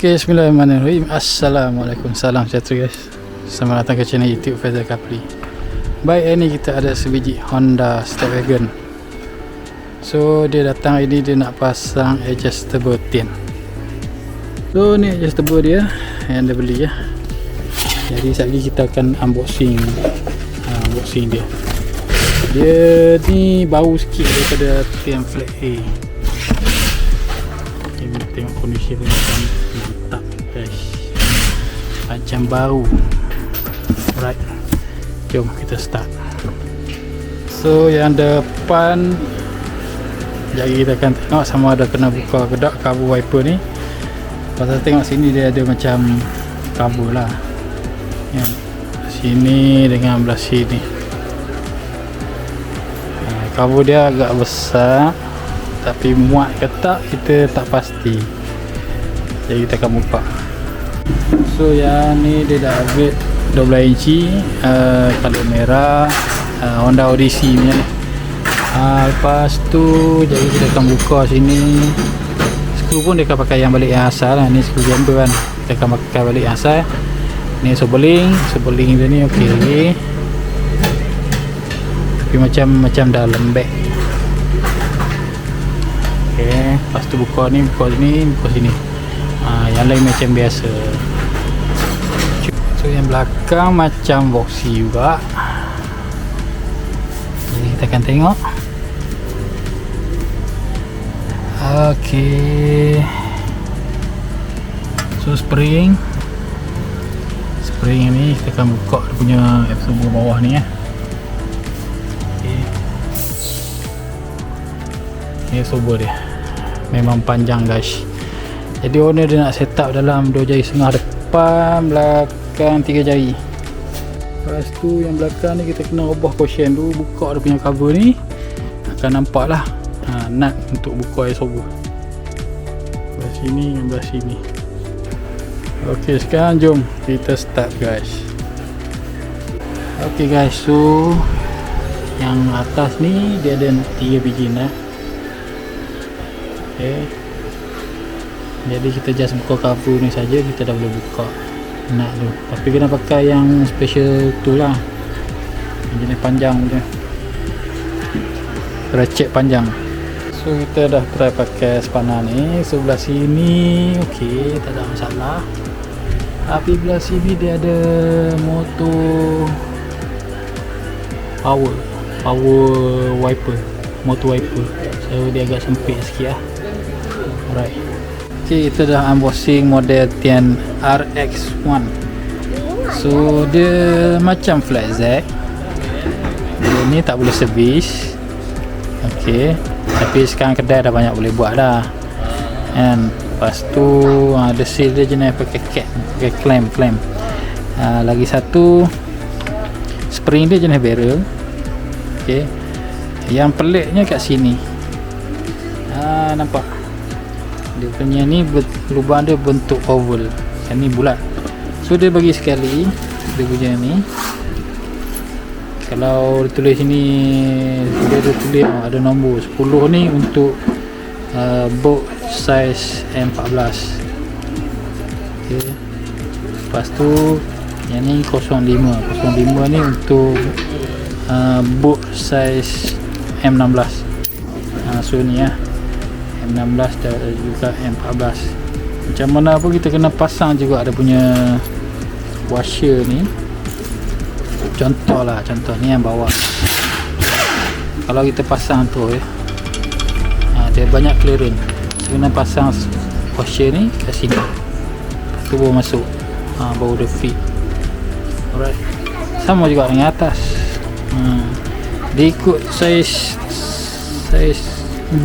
Okey, bismillahirrahmanirrahim. Assalamualaikum, salam sejahtera guys. Selamat datang ke channel YouTube Faizal Kapli. Baik, ini kita ada sebiji Honda Stepwagon. So dia datang ini, dia nak pasang adjustable tin. So ni adjustable dia yang dia beli ya. Jadi sekejap lagi kita akan unboxing dia. Dia ni bau sikit daripada tin flat A. Kita tengok kondisi dia macam mantap guys, macam baru. Alright, jom kita start. So yang depan, jadi kita akan tengok sama ada kena buka ke tak cover wiper ni. Pasal tengok sini dia ada macam cover lah yang sini dengan belah sini. Cover dia agak besar, tapi muat ke tak kita tak pasti. Jadi kita akan buka. So yang ni dia dah upgrade 12 inci, color merah, Honda Odyssey punya ni. Lepas tu jadi kita akan buka sini. Skru pun dia akan pakai yang balik yang asal lah. Ni skru jumper kan, kita akan pakai balik yang asal. Ni sobeling dia ni okey. Tapi macam dah lembek. Okay, lepas tu buka ni, buka sini. Yang lain macam biasa. So yang belakang macam boxy juga. Jadi kita akan tengok. Okay. So spring ni kita akan buka dia punya absorber bawah ni ya. Ni absorber dia memang panjang guys. Jadi owner dia nak set up dalam 2 jari setengah depan, belakang 3 jari. Lepas tu yang belakang ni kita kena ubah cushion dulu, buka dia punya cover ni akan nampak lah nut untuk buka absorber belah sini dan belah sini. Ok, sekarang jom kita start guys. Ok guys, so yang atas ni dia ada 3 biji nut. Okay. Jadi kita just buka cover ni saja, kita dah boleh buka nut tu. Tapi kena pakai yang special tu lah, yang jenis panjang punya, ratchet panjang. So kita dah try pakai spanner ni. Sebelah sini okey, tak ada masalah. Tapi belah sini dia ada motor power wiper, motor wiper. So dia agak sempit sikit lah. Alright. Okay, kita dah unboxing model Tian RX1. So dia macam flat Z. Dia ni tak boleh servis. Okay, tapi sekarang kedai dah banyak boleh buat dah. And lepas tu ada seal dia jenis pakai cap, pakai clamp. Lagi satu spring dia jenis barrel. Okay, yang peliknya kat sini, nampak dia punya ni lubang dia bentuk oval, yang ni bulat. So dia bagi sekali dia punya ni. Kalau ditulis sini, dia ada tulis ada nombor 10 ni untuk bolt size M14. Okay. Lepas tu yang ni 05 ni untuk bolt size M16. So ni ya, M16 dan juga M14. Macam mana pun kita kena pasang juga ada punya washer ni. Contoh ni yang bawah. Kalau kita pasang tu dia banyak clearance, so kena pasang washer ni kat sini. Lepas tu baru masuk, baru dia fit. Alright, sama juga dengan atas. Dia ikut size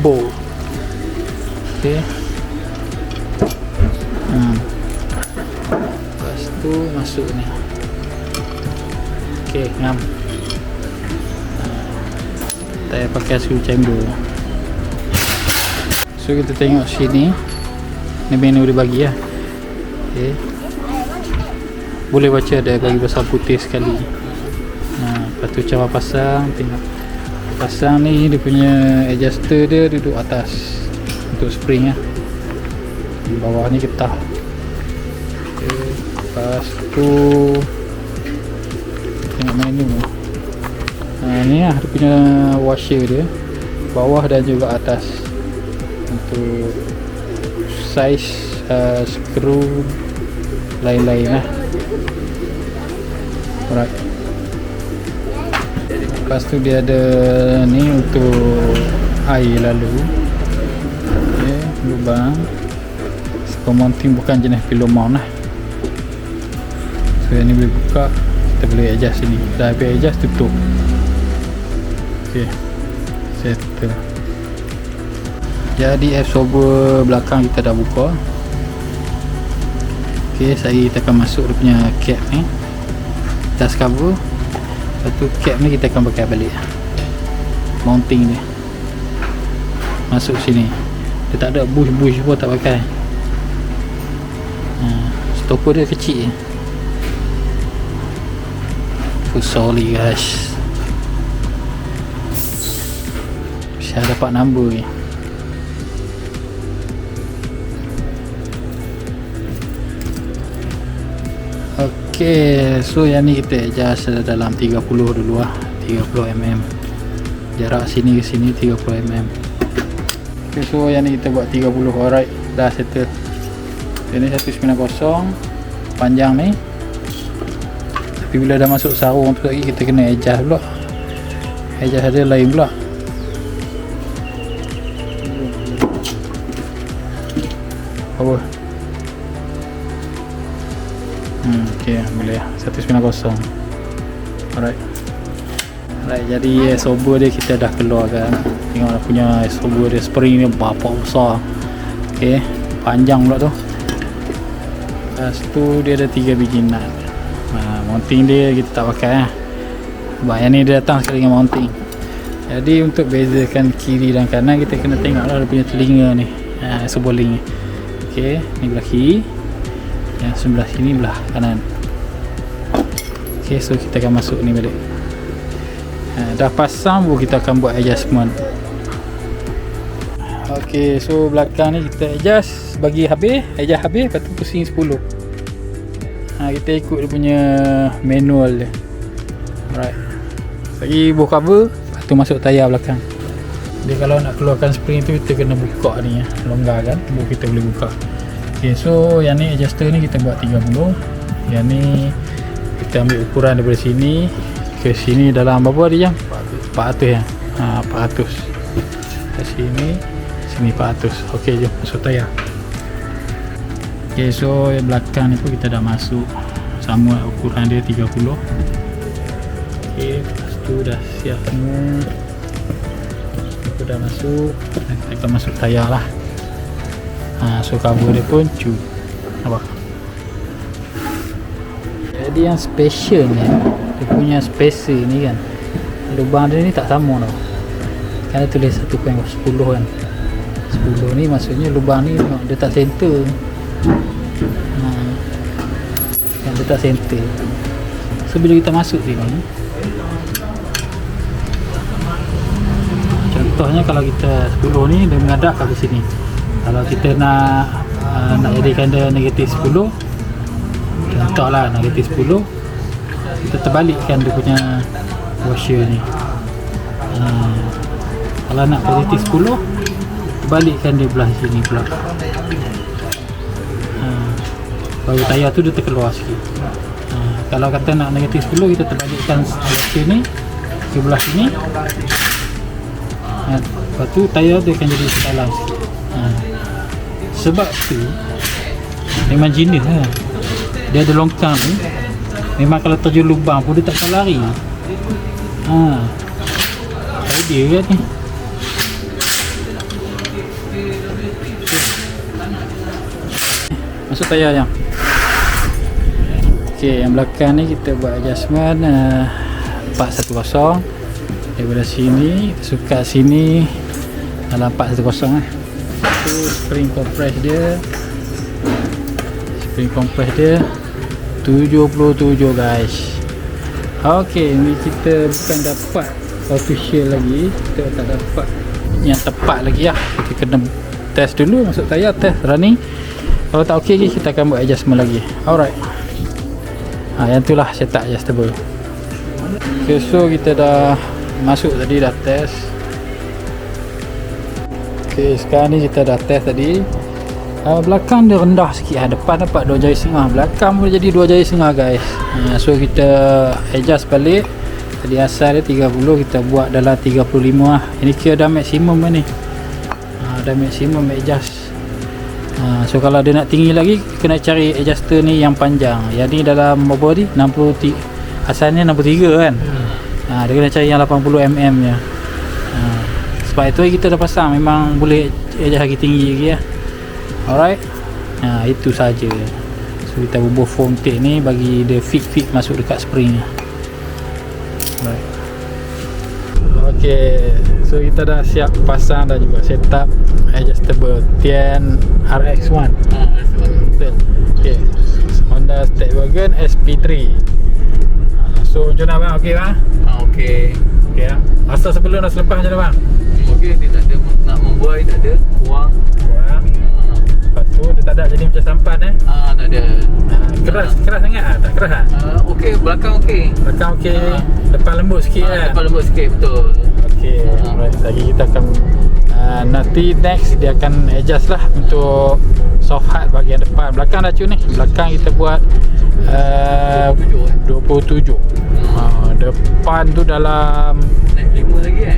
bolt. Okay. Lepas tu masuk ni. Okay, ngam. Saya pakai screw chamber. So kita tengok sini, ni menu dia bagi lah. Okay. Boleh baca dia bagi besar putih sekali. Lepas tu cara pasang, tengok pasang ni, dia punya adjuster dia duduk atas untuk spring lah. Di bawah ni getah. Lepas tu tengok menu. Ni lah dia punya washer dia, bawah dan juga atas, untuk saiz skru lain-lain lah. Alright. Lepas tu dia ada ni untuk air lalu. Okay, lubang. Mounting bukan jenis pillow mount lah. So yang ni boleh buka, kita boleh adjust sini. Dah habis adjust, tutup. Ok, settle. Jadi absorber belakang kita dah buka. Ok, kita akan masuk dia punya cap ni, dust cover. Lepas tu cap ni kita akan pakai balik, mounting dia masuk sini. Dia tak ada bush pun tak pakai. Stopper dia kecil, full solid guys. Saya dapat number ni. Ok, so yang ni kita adjust dalam 30 dulu lah, 30mm. Jarak sini ke sini 30mm. Ok, so yang ni kita buat 30. Alright, dah settle. Ini 190 panjang ni. Tapi bila dah masuk sarung tu lagi, kita kena adjust pula. Adjust dia lain pula. Apa? Ok, boleh lah, 190. Alright. Alright, jadi absorber dia kita dah keluarkan. Tengok dah punya absorber dia, spring ni berapa besar. Ok, panjang pula tu. Lepas tu dia ada 3 biji nut. Mounting dia kita tak pakai lah, sebab yang ni dia datang sekali dengan mounting. Jadi untuk bezakan kiri dan kanan, kita kena tengok lah dia punya telinga ni, seboling ni. Ok, ni belah kiri, yang sebelah sini belah kanan. Ok, so kita akan masuk ni balik. Dah pasang pun kita akan buat adjustment. Ok, so belakang ni kita adjust bagi habis, adjust habis, lepas tu pusing 10. Kita ikut dia punya manual dia. Alright, lagi buh cover, lepas tu masuk tayar belakang. Dia kalau nak keluarkan spring tu, kita kena buka ni, longgar kan, baru kita boleh buka. Ok, so yang ni adjuster ni kita buat 30. Yang ni kita ambil ukuran daripada sini ke sini dalam berapa dia jam? 400 ya. 400 ke sini 400. Ok, jom masuk tayar. Ok, so yang belakang ni pun kita dah masuk, sama ukuran dia 30. Ok, lepas tu dah siap semua, aku dah masuk. Kita akan masuk tayar lah. So cover dia pun cu. Nampak? Jadi yang special ni, dia punya spacer ni kan, lubang dia ni tak sama tau. Kan dia tulis 1.10 kan. 10 ni maksudnya lubang ni dia tak center. Yang dia tak center. So bila kita masuk sini, contohnya kalau kita 10 ni dia menghadap ke sini. Kalau kita nak jadikan dia negatif 10, contohlah negatif 10, kita terbalikkan dia punya washer ni. Kalau nak positif 10, balikkan dia belah sini pula. Baru tayar tu dia terkeluar sikit. Kalau kata nak negatif 10, kita terbalikkan washer ni ke belah sini. Lepas tu tayar dia akan jadi dalam sikit. Sebab tu memang jenis lah. Dia ada longkang ni, memang kalau terjun lubang pun dia tak akan lari. Idea kan ni. Masuk tayar yang ok, yang belakang ni kita buat adjustment 410. Daripada sini kita suka sini dalam 410 tu spring compress dia, 77 guys. Ok, ni kita bukan dapat official lagi, kita tak dapat yang tepat lagi lah. Kita kena test dulu, masuk tayar, test running. Kalau tak ok, kita akan buat adjustment lagi. Alright. Yang tu lah setup adjustable. Okay, so kita dah masuk tadi, dah test. Okay, sekarang ni kita dah test tadi. Belakang dia rendah sikit, depan dapat 2 jari setengah, belakang boleh jadi 2 jari setengah guys. So kita adjust balik. Tadi asal dia 30, kita buat dalam 35 lah. Ini kira dah maksimum ni. Dah maksimum adjust. So kalau dia nak tinggi lagi, kena cari adjuster ni yang panjang. Yang ni dalam berapa ni? 63. Asalnya 63 kan. Dia kena cari yang 80mm nya. Sebab itu kita dah pasang, memang boleh adjust lagi tinggi lagi lah. Alright. Itu saja. So kita bubuh foam tape ni bagi dia fit masuk dekat spring. Alright. Okay, so kita dah siap pasang dan juga setup adjustable Tian RX1. Betul. Okay, Honda Stepwagon SP3. So macam mana bang? Okey bang? Okey. Okey lah. Asal sebelum dan selepas macam mana bang? Okey, dia tak ada nak membuai, tak ada kurang. Lepas tu dia tak ada jadi macam sampan Tak ada. Keras sangat tak keras Okey, belakang okey. Belakang okey. Depan lembut sikit Depan lembut sikit, betul. Okey. Alright, lagi kita akan nanti next dia akan adjust lah untuk soft hard bahagian depan. Belakang dah cun ni. Belakang kita buat 27. Depan tu dalam naik 5 lagi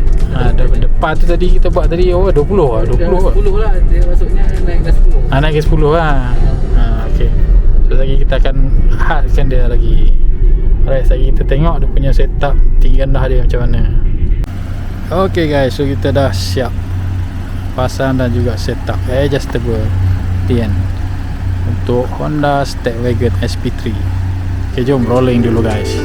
depan tu tadi kita buat tadi 20 lah. 10 lah. Dia maksudnya naik dah 10. Naik ke 10 lah. Okey. So lagi kita akan hardkan dia lagi. Alright, lagi kita tengok dia punya setup tinggi rendah dia macam mana. Okey guys, so kita dah siap pasang dan juga setup adjustable Tian untuk Honda Stepwagon SP3. Okay, jom rolling dulu guys.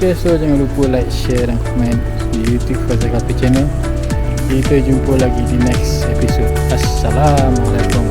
Okay, so jangan lupa like, share dan komen di YouTube Faizal Kapi Channel. Kita jumpa lagi di next episode. Assalamualaikum.